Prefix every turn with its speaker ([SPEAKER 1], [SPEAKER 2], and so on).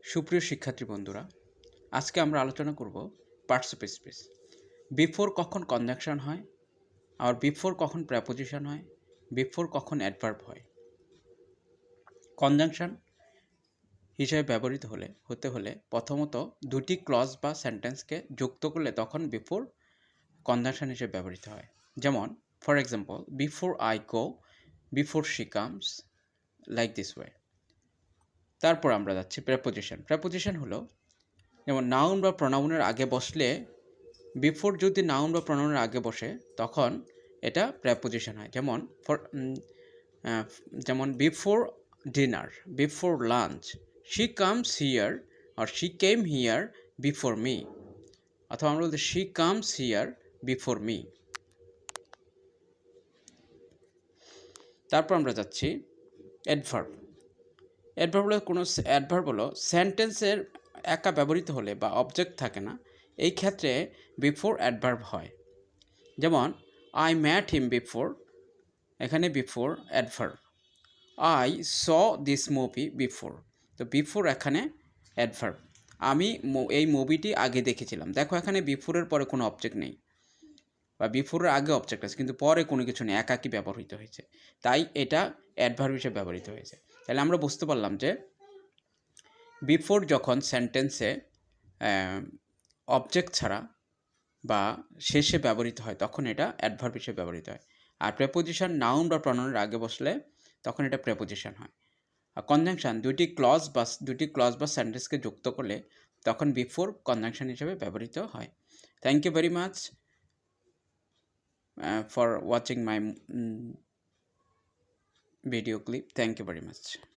[SPEAKER 1] সুপ্রিয় শিক্ষার্থী বন্ধুরা, আজকে আমরা আলোচনা করব পার্টস অফ স্পিচ। বিফোর কখন কনজাংশন হয়, আর বিফোর কখন প্রেপোজিশন হয়, বিফোর কখন অ্যাডভার্ব হয়। কনজাংশন হিসেবে ব্যবহৃত হতে হলে প্রথমত দুটি ক্লজ বা সেন্টেন্সকে যুক্ত করলে তখন বিফোর কনজাংশন হিসেবে ব্যবহৃত হয়। যেমন for example, before I go, before she comes, like this way. তারপর আমরা যাচ্ছি প্রেপোজিশন। প্রেপোজিশন হলো যেমন নাউন বা প্রনাউনের আগে বসলে, বিফোর যদি নাউন বা প্রনাউনের আগে বসে তখন এটা প্রেপোজিশন হয়। যেমন before dinner, before lunch, she comes here আর she came here before me, অথবা আমরা বলতে she comes here before me. তারপর আমরা যাচ্ছি অ্যাডভার্ব। অ্যাডভার্ব হলো সেন্টেন্সের একা ব্যবহৃত হলে বা অবজেক্ট থাকে না, এই ক্ষেত্রে বিফোর অ্যাডভার্ব হয়। যেমন আই ম্যাট হিম বিফোর, এখানে before adverb. I saw this movie before, তো বিফোর এখানে অ্যাডভার্ব। আমি এই মুভিটি আগে দেখেছিলাম। দেখো এখানে বিফোরের পরে কোনো অবজেক্ট নেই, বা বিফোরের আগে অবজেক্ট আছে কিন্তু পরে কোনো কিছু নেই, একাকী ব্যবহৃত হয়েছে, তাই এটা অ্যাডভার্ব হিসেবে ব্যবহৃত হয়েছে। তাহলে আমরা বুঝতে পারলাম যে বিফোর যখন সেন্টেন্সে অবজেক্ট ছাড়া বা শেষে ব্যবহৃত হয় তখন এটা অ্যাডভার্ব হিসেবে ব্যবহৃত হয়। আর প্রেপোজিশন নাউন বা প্রনাউনের আগে বসলে তখন এটা প্রেপোজিশন হয়। আর কনজাংশন দুটি ক্লজ বা সেন্টেন্সকে যুক্ত করলে তখন বিফোর কনজাংশন হিসেবে ব্যবহৃত হয়। Thank you very much for watching my video clip. Thank you very much.